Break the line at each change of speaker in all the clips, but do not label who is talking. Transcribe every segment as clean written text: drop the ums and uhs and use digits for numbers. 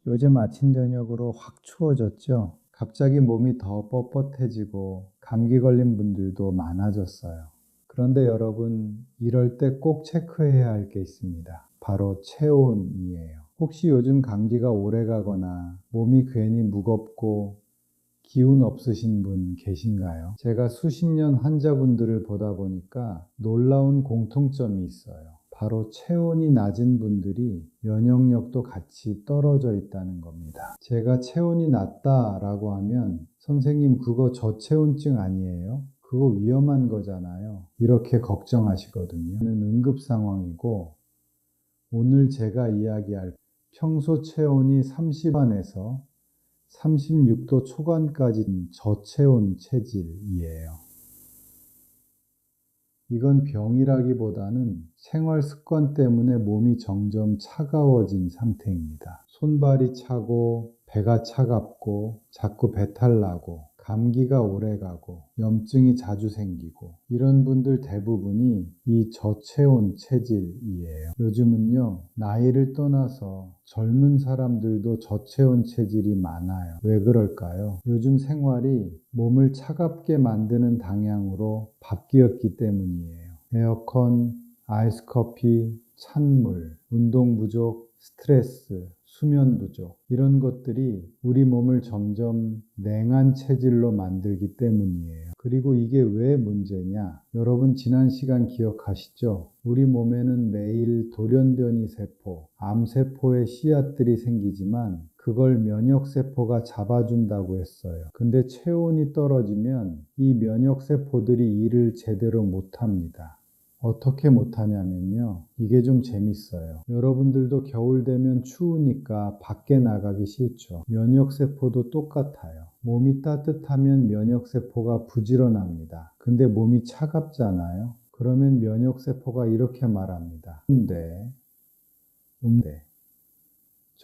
요즘 아침 저녁으로 확 추워졌죠? 갑자기 몸이 더 뻣뻣해지고 감기 걸린 분들도 많아졌어요. 그런데 여러분, 이럴 때 꼭 체크해야 할 게 있습니다. 바로 체온이에요. 혹시 요즘 감기가 오래 가거나 몸이 괜히 무겁고 기운 없으신 분 계신가요? 제가 수십 년 환자분들을 보다 보니까 놀라운 공통점이 있어요. 바로 체온이 낮은 분들이 면역력도 같이 떨어져 있다는 겁니다. 제가 체온이 낮다라고 하면 선생님 그거 저체온증 아니에요? 그거 위험한 거잖아요. 이렇게 걱정하시거든요. 이는 응급 상황이고 오늘 제가 이야기할 평소 체온이 30도에서 36도 초반까지는 저체온 체질이에요. 이건 병이라기보다는 생활 습관 때문에 몸이 점점 차가워진 상태입니다. 손발이 차고 배가 차갑고 자꾸 배탈 나고 감기가 오래가고 염증이 자주 생기고 이런 분들 대부분이 이 저체온 체질이에요. 요즘은요, 나이를 떠나서 젊은 사람들도 저체온 체질이 많아요. 왜 그럴까요? 요즘 생활이 몸을 차갑게 만드는 방향으로 바뀌었기 때문이에요. 에어컨, 아이스커피, 찬물, 운동 부족, 스트레스, 수면 부족 이런 것들이 우리 몸을 점점 냉한 체질로 만들기 때문이에요. 그리고 이게 왜 문제냐? 여러분 지난 시간 기억하시죠? 우리 몸에는 매일 돌연변이 세포, 암세포의 씨앗들이 생기지만 그걸 면역세포가 잡아준다고 했어요. 근데 체온이 떨어지면 이 면역세포들이 일을 제대로 못합니다. 어떻게 못하냐면요. 이게 좀 재밌어요. 여러분들도 겨울 되면 추우니까 밖에 나가기 싫죠. 면역세포도 똑같아요. 몸이 따뜻하면 면역세포가 부지런합니다. 근데 몸이 차갑잖아요. 그러면 면역세포가 이렇게 말합니다.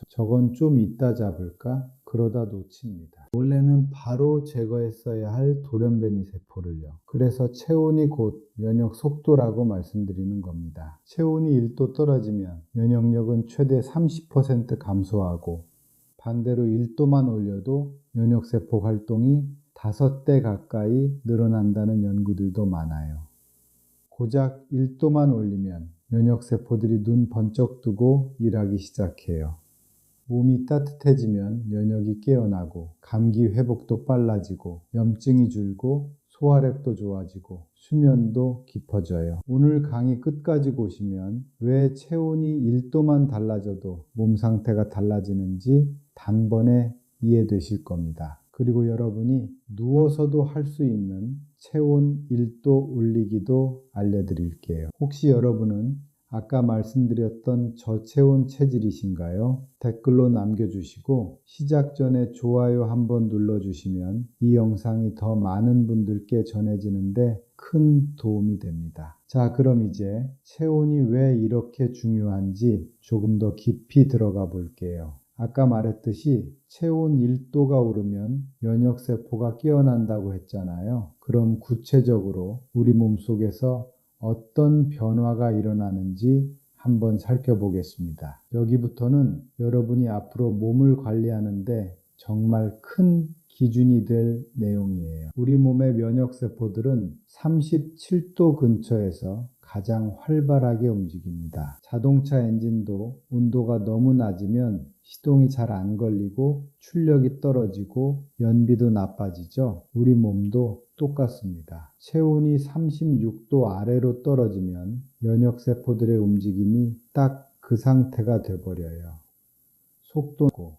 저건 좀 이따 잡을까? 그러다 놓칩니다. 원래는 바로 제거했어야 할 돌연변이 세포를요. 그래서 체온이 곧 면역 속도라고 말씀드리는 겁니다. 체온이 1도 떨어지면 면역력은 최대 30% 감소하고 반대로 1도만 올려도 면역세포 활동이 5배 가까이 늘어난다는 연구들도 많아요. 고작 1도만 올리면 면역세포들이 눈 번쩍 뜨고 일하기 시작해요. 몸이 따뜻해지면 면역이 깨어나고 감기 회복도 빨라지고 염증이 줄고 소화력도 좋아지고 수면도 깊어져요. 오늘 강의 끝까지 보시면 왜 체온이 1도만 달라져도 몸 상태가 달라지는지 단번에 이해되실 겁니다. 그리고 여러분이 누워서도 할 수 있는 체온 1도 올리기도 알려드릴게요. 혹시 여러분은 아까 말씀드렸던 저체온 체질이신가요? 댓글로 남겨주시고 시작 전에 좋아요 한번 눌러주시면 이 영상이 더 많은 분들께 전해지는데 큰 도움이 됩니다. 자, 그럼 이제 체온이 왜 이렇게 중요한지 조금 더 깊이 들어가 볼게요. 아까 말했듯이 체온 1도가 오르면 면역세포가 깨어난다고 했잖아요. 그럼 구체적으로 우리 몸속에서 어떤 변화가 일어나는지 한번 살펴보겠습니다. 여기부터는 여러분이 앞으로 몸을 관리하는데 정말 큰 기준이 될 내용이에요. 우리 몸의 면역세포들은 37도 근처에서 가장 활발하게 움직입니다. 자동차 엔진도 온도가 너무 낮으면 시동이 잘 안 걸리고 출력이 떨어지고 연비도 나빠지죠. 우리 몸도 똑같습니다. 체온이 36도 아래로 떨어지면 면역세포들의 움직임이 딱 그 상태가 돼버려요. 속도고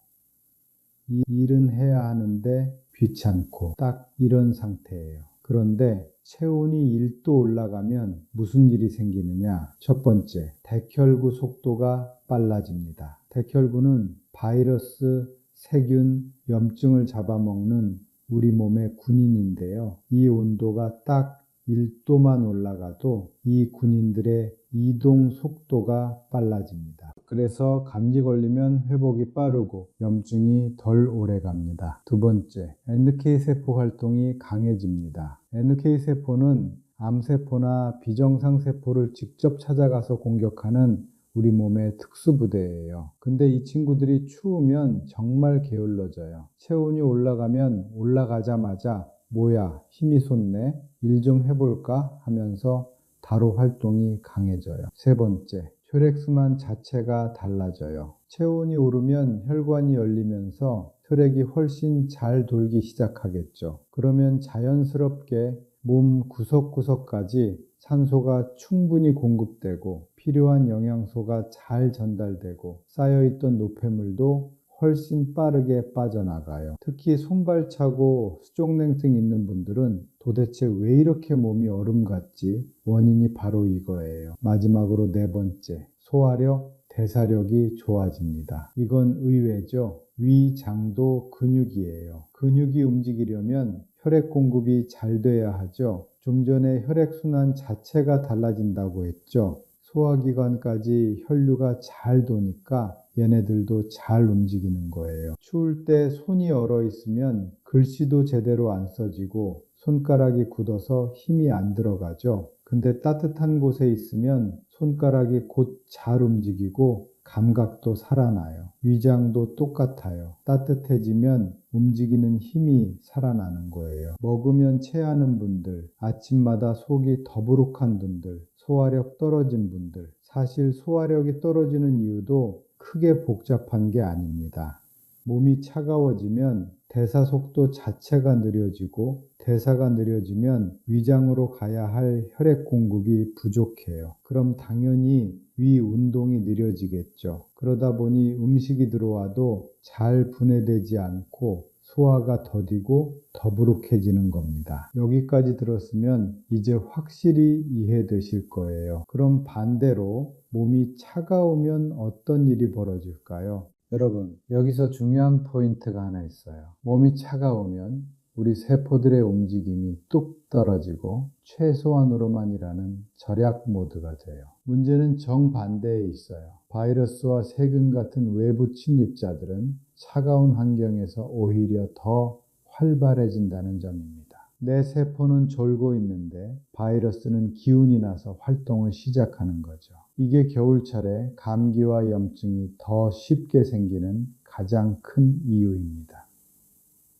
일은 해야 하는데 귀찮고 딱 이런 상태예요. 그런데 체온이 1도 올라가면 무슨 일이 생기느냐? 첫 번째, 백혈구 속도가 빨라집니다. 백혈구는 바이러스, 세균, 염증을 잡아먹는 우리 몸의 군인인데요. 이 온도가 딱 1도만 올라가도 이 군인들의 이동 속도가 빨라집니다. 그래서 감기 걸리면 회복이 빠르고 염증이 덜 오래 갑니다. 두 번째, NK세포 활동이 강해집니다. NK세포는 암세포나 비정상세포를 직접 찾아가서 공격하는 우리 몸의 특수부대예요. 근데 이 친구들이 추우면 정말 게을러져요. 체온이 올라가면 올라가자마자 뭐야, 힘이 솟네, 일 좀 해볼까 하면서 바로 활동이 강해져요. 세 번째, 혈액순환 자체가 달라져요. 체온이 오르면 혈관이 열리면서 혈액이 훨씬 잘 돌기 시작하겠죠. 그러면 자연스럽게 몸 구석구석까지 산소가 충분히 공급되고 필요한 영양소가 잘 전달되고 쌓여있던 노폐물도 훨씬 빠르게 빠져나가요. 특히 손발차고 수족냉증 있는 분들은 도대체 왜 이렇게 몸이 얼음 같지? 원인이 바로 이거예요. 마지막으로 네 번째, 소화력, 대사력이 좋아집니다. 이건 의외죠. 위장도 근육이에요. 근육이 움직이려면 혈액 공급이 잘 돼야 하죠. 좀 전에 혈액순환 자체가 달라진다고 했죠. 소화기관까지 혈류가 잘 도니까 얘네들도 잘 움직이는 거예요. 추울 때 손이 얼어 있으면 글씨도 제대로 안 써지고 손가락이 굳어서 힘이 안 들어가죠. 근데 따뜻한 곳에 있으면 손가락이 곧 잘 움직이고 감각도 살아나요. 위장도 똑같아요. 따뜻해지면 움직이는 힘이 살아나는 거예요. 먹으면 체하는 분들, 아침마다 속이 더부룩한 분들, 소화력 떨어진 분들, 사실 소화력이 떨어지는 이유도 크게 복잡한 게 아닙니다. 몸이 차가워지면 대사 속도 자체가 느려지고 대사가 느려지면 위장으로 가야 할 혈액 공급이 부족해요. 그럼 당연히 위 운동이 느려지겠죠. 그러다 보니 음식이 들어와도 잘 분해되지 않고 소화가 더디고 더부룩해지는 겁니다. 여기까지 들었으면 이제 확실히 이해되실 거예요. 그럼 반대로 몸이 차가우면 어떤 일이 벌어질까요? 여러분, 여기서 중요한 포인트가 하나 있어요. 몸이 차가우면 우리 세포들의 움직임이 뚝 떨어지고 최소한으로만 일하는 절약 모드가 돼요. 문제는 정반대에 있어요. 바이러스와 세균 같은 외부 침입자들은 차가운 환경에서 오히려 더 활발해진다는 점입니다. 내 세포는 졸고 있는데 바이러스는 기운이 나서 활동을 시작하는 거죠. 이게 겨울철에 감기와 염증이 더 쉽게 생기는 가장 큰 이유입니다.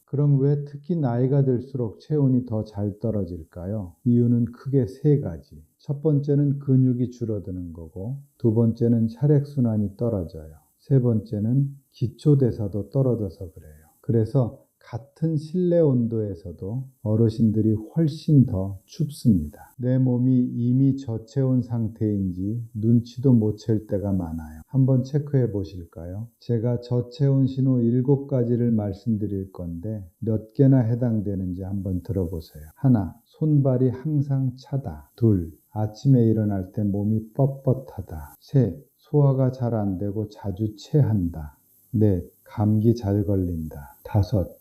그럼 왜 특히 나이가 들수록 체온이 더 잘 떨어질까요? 이유는 크게 세 가지. 첫 번째는 근육이 줄어드는 거고, 두 번째는 혈액순환이 떨어져요. 세 번째는 기초대사도 떨어져서 그래요. 그래서 같은 실내 온도에서도 어르신들이 훨씬 더 춥습니다. 내 몸이 이미 저체온 상태인지 눈치도 못 챌 때가 많아요. 한번 체크해 보실까요? 제가 저체온 신호 7가지를 말씀드릴 건데 몇 개나 해당되는지 한번 들어보세요. 하나, 손발이 항상 차다. 둘, 아침에 일어날 때 몸이 뻣뻣하다. 셋, 소화가 잘 안 되고 자주 체한다. 넷, 감기 잘 걸린다. 다섯,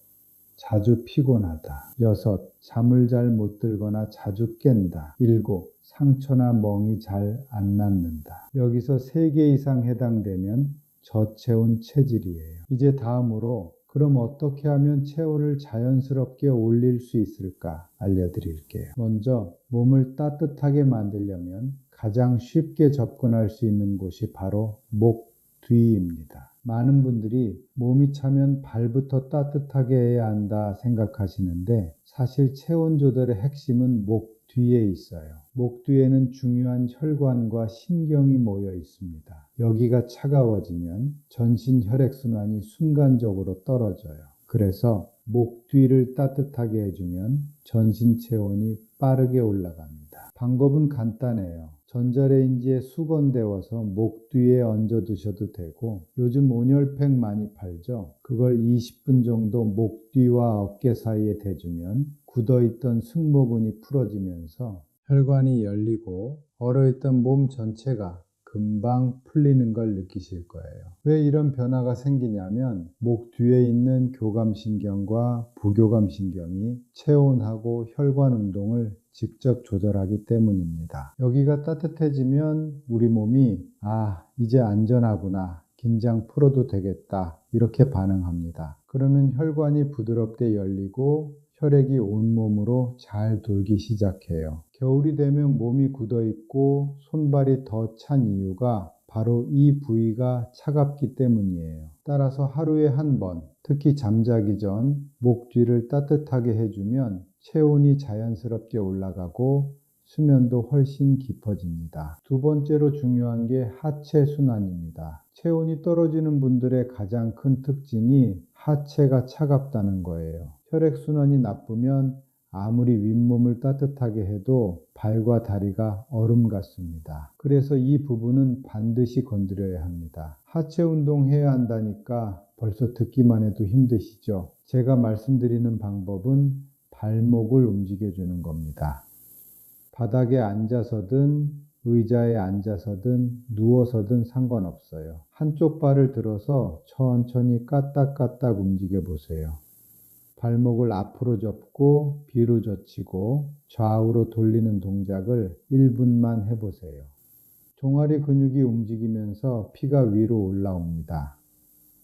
자주 피곤하다. 여섯, 잠을 잘 못 들거나 자주 깬다. 일곱, 상처나 멍이 잘 안 낫는다. 여기서 3개 이상 해당되면 저체온 체질이에요. 이제 다음으로 그럼 어떻게 하면 체온을 자연스럽게 올릴 수 있을까 알려드릴게요. 먼저 몸을 따뜻하게 만들려면 가장 쉽게 접근할 수 있는 곳이 바로 목 뒤입니다. 많은 분들이 몸이 차면 발부터 따뜻하게 해야 한다 생각하시는데 사실 체온 조절의 핵심은 목 뒤에 있어요. 목 뒤에는 중요한 혈관과 신경이 모여 있습니다. 여기가 차가워지면 전신 혈액순환이 순간적으로 떨어져요. 그래서 목 뒤를 따뜻하게 해주면 전신 체온이 빠르게 올라갑니다. 방법은 간단해요. 전자레인지에 수건 데워서 목 뒤에 얹어 두셔도 되고 요즘 온열팩 많이 팔죠. 그걸 20분 정도 목 뒤와 어깨 사이에 대주면 굳어있던 승모근이 풀어지면서 혈관이 열리고 얼어있던 몸 전체가 금방 풀리는 걸 느끼실 거예요. 왜 이런 변화가 생기냐면 목 뒤에 있는 교감신경과 부교감신경이 체온하고 혈관 운동을 직접 조절하기 때문입니다. 여기가 따뜻해지면 우리 몸이 이제 안전하구나, 긴장 풀어도 되겠다 이렇게 반응합니다. 그러면 혈관이 부드럽게 열리고 혈액이 온몸으로 잘 돌기 시작해요. 겨울이 되면 몸이 굳어 있고 손발이 더 찬 이유가 바로 이 부위가 차갑기 때문이에요. 따라서 하루에 한 번, 특히 잠자기 전 목 뒤를 따뜻하게 해주면 체온이 자연스럽게 올라가고 수면도 훨씬 깊어집니다. 두 번째로 중요한 게 하체 순환입니다. 체온이 떨어지는 분들의 가장 큰 특징이 하체가 차갑다는 거예요. 혈액순환이 나쁘면 아무리 윗몸을 따뜻하게 해도 발과 다리가 얼음 같습니다. 그래서 이 부분은 반드시 건드려야 합니다. 하체 운동해야 한다니까 벌써 듣기만 해도 힘드시죠? 제가 말씀드리는 방법은 발목을 움직여주는 겁니다. 바닥에 앉아서든 의자에 앉아서든 누워서든 상관없어요. 한쪽 발을 들어서 천천히 까딱까딱 움직여 보세요. 발목을 앞으로 접고 뒤로 젖히고 좌우로 돌리는 동작을 1분만 해보세요. 종아리 근육이 움직이면서 피가 위로 올라옵니다.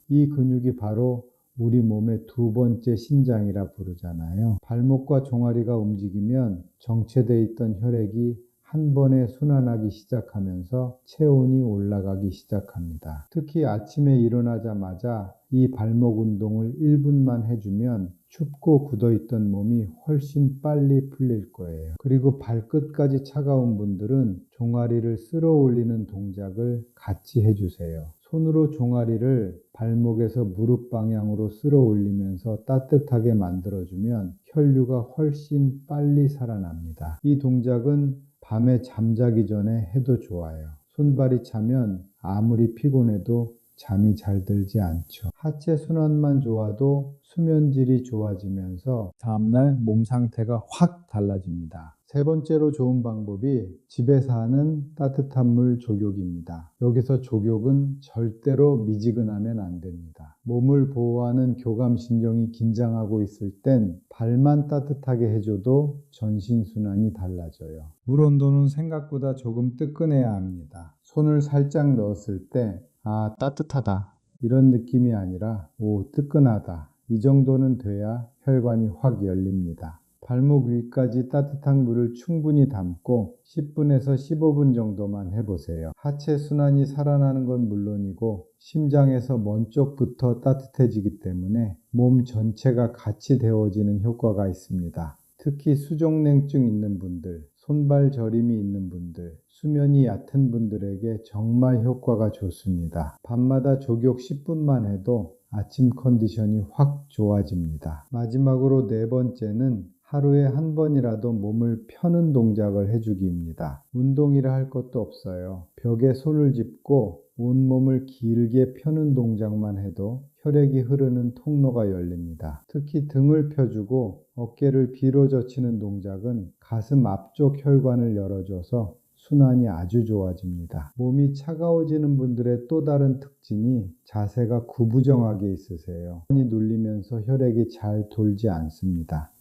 이 근육이 바로 우리 몸의 두 번째 심장이라 부르잖아요. 발목과 종아리가 움직이면 정체되어 있던 혈액이 한 번에 순환하기 시작하면서 체온이 올라가기 시작합니다. 특히 아침에 일어나자마자 이 발목 운동을 1분만 해주면 춥고 굳어있던 몸이 훨씬 빨리 풀릴 거예요. 그리고 발끝까지 차가운 분들은 종아리를 쓸어 올리는 동작을 같이 해주세요. 손으로 종아리를 발목에서 무릎 방향으로 쓸어 올리면서 따뜻하게 만들어주면 혈류가 훨씬 빨리 살아납니다. 이 동작은 밤에 잠자기 전에 해도 좋아요. 손발이 차면 아무리 피곤해도 잠이 잘 들지 않죠. 하체 순환만 좋아도 수면질이 좋아지면서 다음날 몸 상태가 확 달라집니다. 세 번째로 좋은 방법이 집에서 하는 따뜻한 물 족욕입니다. 여기서 족욕은 절대로 미지근하면 안 됩니다. 몸을 보호하는 교감신경이 긴장하고 있을 땐 발만 따뜻하게 해줘도 전신순환이 달라져요. 물 온도는 생각보다 조금 뜨끈해야 합니다. 손을 살짝 넣었을 때 아, 따뜻하다 이런 느낌이 아니라 오, 뜨끈하다 이 정도는 돼야 혈관이 확 열립니다. 발목 위까지 따뜻한 물을 충분히 담고 10분에서 15분 정도만 해보세요. 하체 순환이 살아나는 건 물론이고 심장에서 먼 쪽부터 따뜻해지기 때문에 몸 전체가 같이 데워지는 효과가 있습니다. 특히 수족냉증 있는 분들, 손발 저림이 있는 분들, 수면이 얕은 분들에게 정말 효과가 좋습니다. 밤마다 족욕 10분만 해도 아침 컨디션이 확 좋아집니다. 마지막으로 네 번째는 하루에 한 번이라도 몸을 펴는 동작을 해주기입니다. 운동이라 할 것도 없어요. 벽에 손을 짚고 온몸을 길게 펴는 동작만 해도 혈액이 흐르는 통로가 열립니다. 특히 등을 펴주고 어깨를 뒤로 젖히는 동작은 가슴 앞쪽 혈관을 열어줘서 순환이 아주 좋아집니다. 몸이 차가워지는 분들의 또 다른 특징이 자세가 구부정하게 있으세요. 혈관이 눌리면서 혈액이 잘 돌지 않습니다.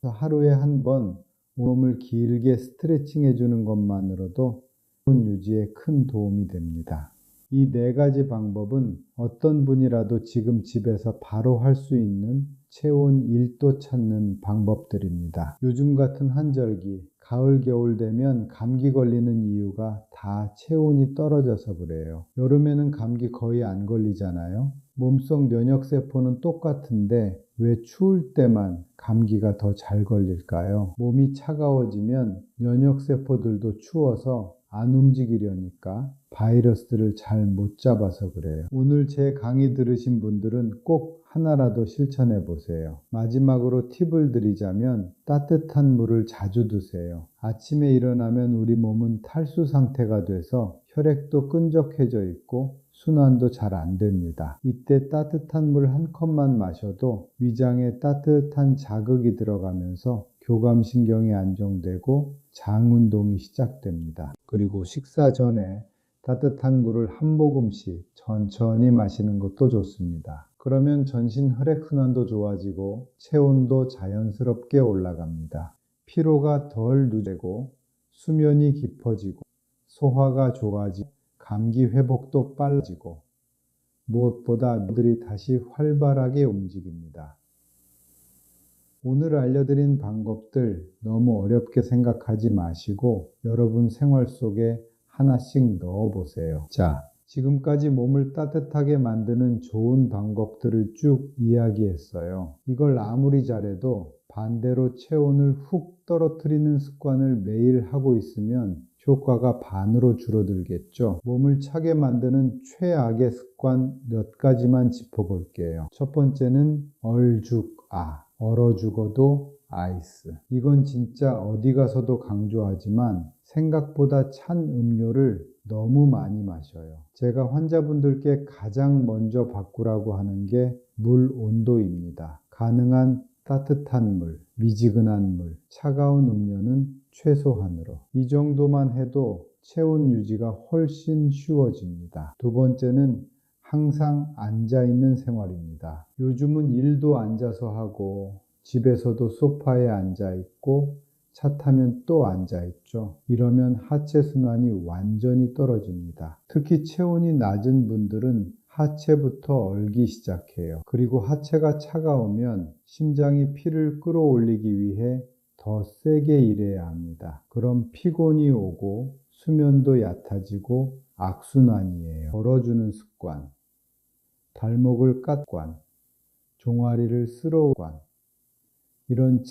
하루에 한 번 몸을 길게 스트레칭 해주는 것만으로도 체온 유지에 큰 도움이 됩니다. 이 네 가지 방법은 어떤 분이라도 지금 집에서 바로 할 수 있는 체온 1도 찾는 방법들입니다. 요즘 같은 한절기, 가을, 겨울 되면 감기 걸리는 이유가 다 체온이 떨어져서 그래요. 여름에는 감기 거의 안 걸리잖아요. 몸속 면역세포는 똑같은데 왜 추울 때만 감기가 더 잘 걸릴까요? 몸이 차가워지면 면역세포들도 추워서 안 움직이려니까 바이러스들을 잘 못 잡아서 그래요. 오늘 제 강의 들으신 분들은 꼭 하나라도 실천해 보세요. 마지막으로 팁을 드리자면 따뜻한 물을 자주 드세요. 아침에 일어나면 우리 몸은 탈수 상태가 돼서 혈액도 끈적해져 있고 순환도 잘 안 됩니다. 이때 따뜻한 물 한 컵만 마셔도 위장에 따뜻한 자극이 들어가면서 교감신경이 안정되고 장 운동이 시작됩니다. 그리고 식사 전에 따뜻한 물을 한 모금씩 천천히 마시는 것도 좋습니다. 그러면 전신 혈액순환도 좋아지고 체온도 자연스럽게 올라갑니다. 피로가 덜 누되고 수면이 깊어지고 소화가 좋아지고 감기 회복도 빨라지고 무엇보다 뇌들이 다시 활발하게 움직입니다. 오늘 알려드린 방법들 너무 어렵게 생각하지 마시고 여러분 생활 속에 하나씩 넣어 보세요. 자, 지금까지 몸을 따뜻하게 만드는 좋은 방법들을 쭉 이야기했어요. 이걸 아무리 잘해도 반대로 체온을 훅 떨어뜨리는 습관을 매일 하고 있으면 효과가 반으로 줄어들겠죠. 몸을 차게 만드는 최악의 습관 몇 가지만 짚어볼게요. 첫 번째는 얼어 죽어도 아이스. 이건 진짜 어디 가서도 강조하지만 생각보다 찬 음료를 너무 많이 마셔요. 제가 환자분들께 가장 먼저 바꾸라고 하는 게 물 온도입니다. 가능한 따뜻한 물, 미지근한 물, 차가운 음료는 최소한으로. 이 정도만 해도 체온 유지가 훨씬 쉬워집니다. 두 번째는 항상 앉아있는 생활입니다. 요즘은 일도 앉아서 하고 집에서도 소파에 앉아있고 차 타면 또 앉아있죠. 이러면 하체 순환이 완전히 떨어집니다. 특히 체온이 낮은 분들은 하체부터 얼기 시작해요. 그리고 하체가 차가우면 심장이 피를 끌어올리기 위해 더 세게 일해야 합니다. 그럼 피곤이 오고 수면도 얕아지고 악순환이에요. 걸어주는 습관, 발목을 깎관, 종아리를 쓸어관, 이런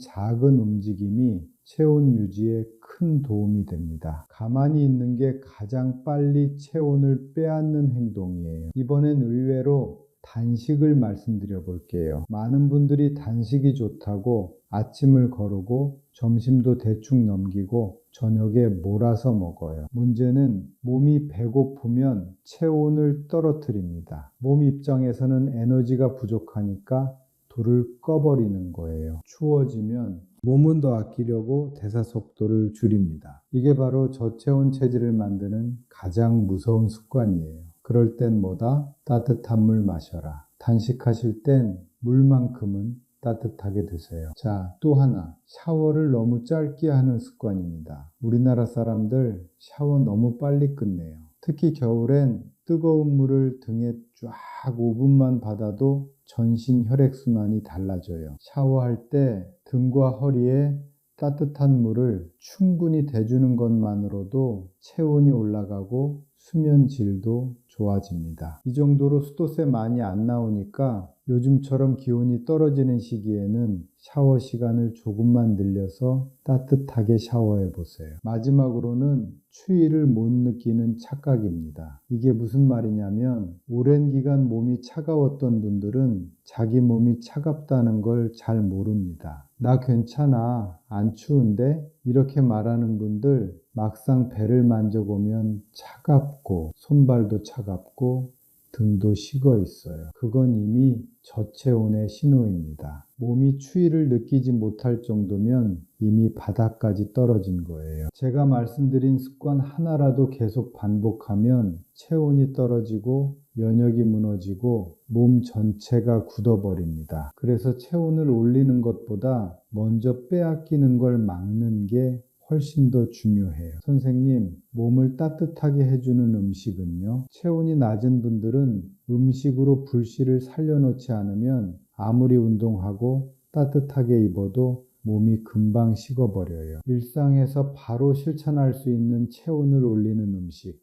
작은 움직임이 체온 유지에 큰 도움이 됩니다. 가만히 있는 게 가장 빨리 체온을 빼앗는 행동이에요. 이번엔 의외로 단식을 말씀드려 볼게요. 많은 분들이 단식이 좋다고 아침을 거르고 점심도 대충 넘기고 저녁에 몰아서 먹어요. 문제는 몸이 배고프면 체온을 떨어뜨립니다. 몸 입장에서는 에너지가 부족하니까 불을 꺼버리는 거예요. 추워지면 몸은 더 아끼려고 대사 속도를 줄입니다. 이게 바로 저체온 체질을 만드는 가장 무서운 습관이에요. 그럴 땐 뭐다? 따뜻한 물 마셔라. 단식하실 땐 물만큼은 따뜻하게 드세요. 자, 또 하나. 샤워를 너무 짧게 하는 습관입니다. 우리나라 사람들 샤워 너무 빨리 끝내요. 특히 겨울엔 뜨거운 물을 등에 쫙 5분만 받아도 전신 혈액순환이 달라져요. 샤워할 때 등과 허리에 따뜻한 물을 충분히 대주는 것만으로도 체온이 올라가고 수면 질도 좋아집니다. 이 정도로 수도세 많이 안 나오니까 요즘처럼 기온이 떨어지는 시기에는 샤워 시간을 조금만 늘려서 따뜻하게 샤워해 보세요. 마지막으로는 추위를 못 느끼는 착각입니다. 이게 무슨 말이냐면 오랜 기간 몸이 차가웠던 분들은 자기 몸이 차갑다는 걸 잘 모릅니다. 나 괜찮아, 안 추운데? 이렇게 말하는 분들 막상 배를 만져보면 차갑고 손발도 차갑고 등도 식어 있어요. 그건 이미 저체온의 신호입니다. 몸이 추위를 느끼지 못할 정도면 이미 바닥까지 떨어진 거예요. 제가 말씀드린 습관 하나라도 계속 반복하면 체온이 떨어지고 면역이 무너지고 몸 전체가 굳어버립니다. 그래서 체온을 올리는 것보다 먼저 빼앗기는 걸 막는 게 훨씬 더 중요해요. 선생님, 몸을 따뜻하게 해주는 음식은요? 체온이 낮은 분들은 음식으로 불씨를 살려놓지 않으면 아무리 운동하고 따뜻하게 입어도 몸이 금방 식어버려요. 일상에서 바로 실천할 수 있는 체온을 올리는 음식.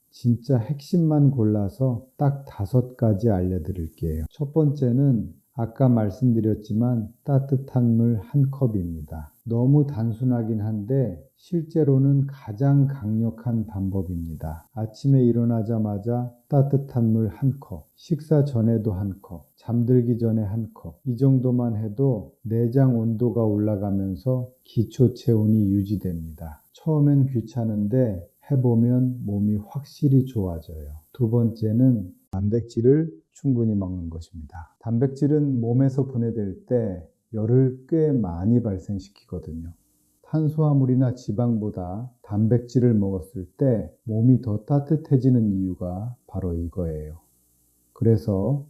진짜 핵심만 골라서 딱 5가지 알려드릴게요. 첫 번째는 아까 말씀드렸지만 따뜻한 물 1컵입니다. 너무 단순하긴 한데 실제로는 가장 강력한 방법입니다. 아침에 일어나자마자 따뜻한 물 1컵, 식사 전에도 1컵, 잠들기 전에 1컵. 이 정도만 해도 내장 온도가 올라가면서 기초 체온이 유지됩니다. 처음엔 귀찮은데 해보면 몸이 확실히 좋아져요. 두 번째는 단백질을 충분히 먹는 것입니다. 단백질은 몸에서 분해될 때 열을 꽤 많이 발생시키거든요. 탄수화물이나 지방보다 단백질을 먹었을 때 몸이 더 따뜻해지는 이유가 바로 이거예요. 그래서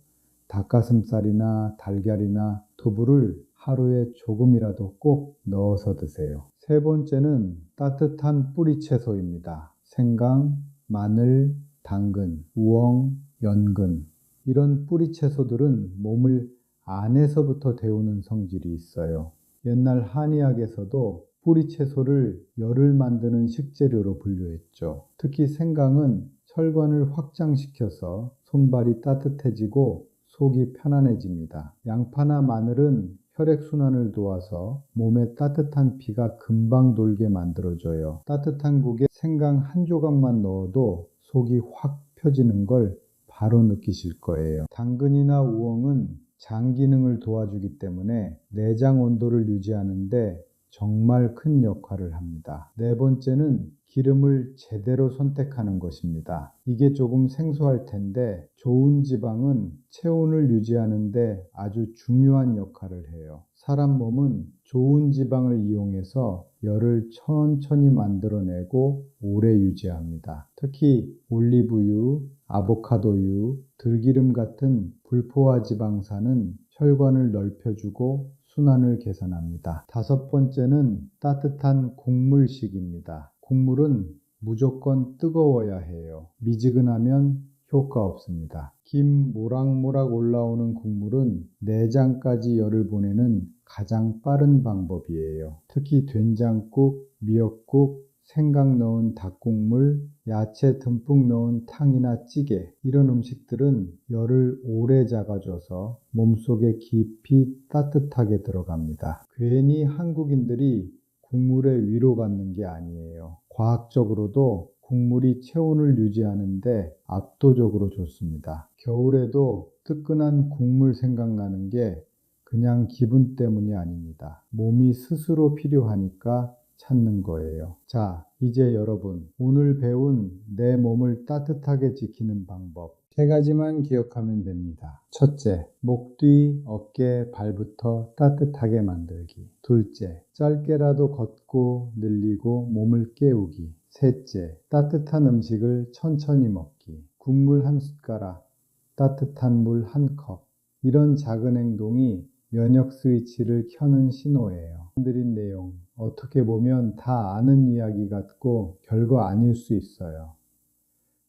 닭가슴살이나 달걀이나 두부를 하루에 조금이라도 꼭 넣어서 드세요. 세 번째는 따뜻한 뿌리채소입니다. 생강, 마늘, 당근, 우엉, 연근. 이런 뿌리채소들은 몸을 안에서부터 데우는 성질이 있어요. 옛날 한의학에서도 뿌리 채소를 열을 만드는 식재료로 분류했죠. 특히 생강은 혈관을 확장시켜서 손발이 따뜻해지고 속이 편안해집니다. 양파나 마늘은 혈액순환을 도와서 몸에 따뜻한 피가 금방 돌게 만들어줘요. 따뜻한 국에 생강 한 조각만 넣어도 속이 확 펴지는 걸 바로 느끼실 거예요. 당근이나 우엉은 장 기능을 도와주기 때문에 내장 온도를 유지하는데 정말 큰 역할을 합니다. 네 번째는 기름을 제대로 선택하는 것입니다. 이게 조금 생소할 텐데 좋은 지방은 체온을 유지하는데 아주 중요한 역할을 해요. 사람 몸은 좋은 지방을 이용해서 열을 천천히 만들어내고 오래 유지합니다. 특히 올리브유, 아보카도유, 들기름 같은 불포화 지방산은 혈관을 넓혀주고 순환을 개선합니다. 다섯 번째는 따뜻한 국물식입니다. 국물은 무조건 뜨거워야 해요. 미지근하면 효과 없습니다. 김 모락모락 올라오는 국물은 내장까지 열을 보내는 가장 빠른 방법이에요. 특히 된장국, 미역국, 생강 넣은 닭국물, 야채 듬뿍 넣은 탕이나 찌개, 이런 음식들은 열을 오래 잡아줘서 몸속에 깊이 따뜻하게 들어갑니다. 괜히 한국인들이 국물에 위로받는 게 아니에요. 과학적으로도 국물이 체온을 유지하는데 압도적으로 좋습니다. 겨울에도 뜨끈한 국물 생각나는 게 그냥 기분 때문이 아닙니다. 몸이 스스로 필요하니까 찾는 거예요. 자, 이제 여러분, 오늘 배운 내 몸을 따뜻하게 지키는 방법 세 가지만 기억하면 됩니다. 첫째, 목 뒤, 어깨, 발부터 따뜻하게 만들기. 둘째, 짧게라도 걷고 늘리고 몸을 깨우기. 셋째, 따뜻한 음식을 천천히 먹기. 국물 한 숟가락, 따뜻한 물 한 컵. 이런 작은 행동이 면역 스위치를 켜는 신호예요. 드린 내용, 어떻게 보면 다 아는 이야기 같고 별거 아닐 수 있어요.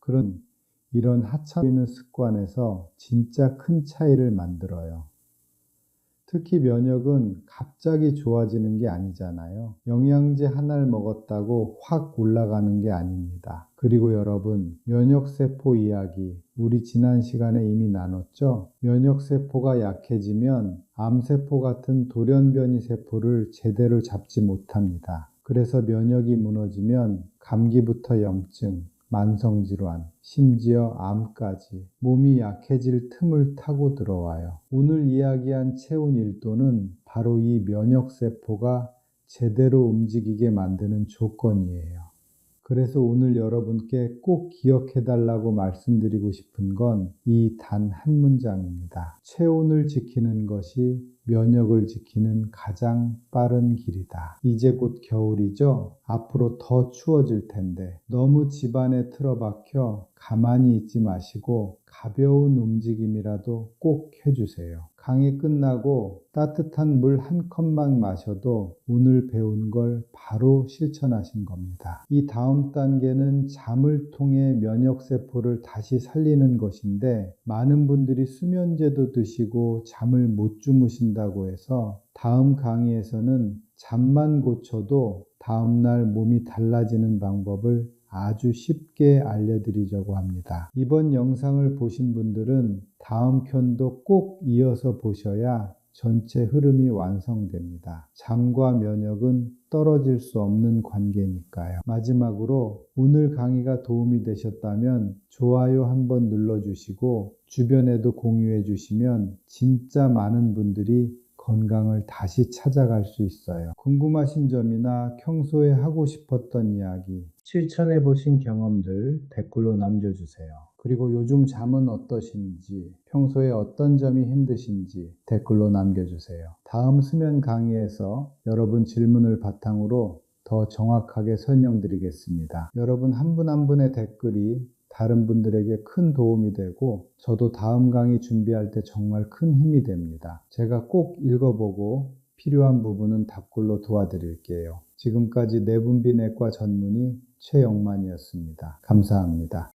그런 이런 하찮아 보이는 습관에서 진짜 큰 차이를 만들어요. 특히 면역은 갑자기 좋아지는 게 아니잖아요. 영양제 하나를 먹었다고 확 올라가는 게 아닙니다. 그리고 여러분, 면역세포 이야기 우리 지난 시간에 이미 나눴죠? 면역세포가 약해지면 암세포 같은 돌연변이 세포를 제대로 잡지 못합니다. 그래서 면역이 무너지면 감기부터 염증, 만성질환, 심지어 암까지 몸이 약해질 틈을 타고 들어와요. 오늘 이야기한 체온 1도는 바로 이 면역세포가 제대로 움직이게 만드는 조건이에요. 그래서 오늘 여러분께 꼭 기억해 달라고 말씀드리고 싶은 건 이 단 한 문장입니다. 체온을 지키는 것이 면역을 지키는 가장 빠른 길이다. 이제 곧 겨울이죠? 앞으로 더 추워질 텐데 너무 집안에 틀어박혀 가만히 있지 마시고 가벼운 움직임이라도 꼭 해주세요. 강의 끝나고 따뜻한 물 한 컵만 마셔도 오늘 배운 걸 바로 실천하신 겁니다. 이 다음 단계는 잠을 통해 면역세포를 다시 살리는 것인데 많은 분들이 수면제도 드시고 잠을 못 주무신다고 해서 다음 강의에서는 잠만 고쳐도 다음날 몸이 달라지는 방법을 아주 쉽게 알려드리려고 합니다. 이번 영상을 보신 분들은 다음 편도 꼭 이어서 보셔야 전체 흐름이 완성됩니다. 잠과 면역은 떨어질 수 없는 관계니까요. 마지막으로 오늘 강의가 도움이 되셨다면 좋아요 한번 눌러주시고 주변에도 공유해 주시면 진짜 많은 분들이 건강을 다시 찾아갈 수 있어요. 궁금하신 점이나 평소에 하고 싶었던 이야기, 실천해 보신 경험들 댓글로 남겨주세요. 그리고 요즘 잠은 어떠신지, 평소에 어떤 점이 힘드신지 댓글로 남겨주세요. 다음 수면 강의에서 여러분 질문을 바탕으로 더 정확하게 설명드리겠습니다. 여러분 한 분 한 분의 댓글이 다른 분들에게 큰 도움이 되고 저도 다음 강의 준비할 때 정말 큰 힘이 됩니다. 제가 꼭 읽어보고 필요한 부분은 답글로 도와드릴게요. 지금까지 내분비내과 전문의 최영만이었습니다. 감사합니다.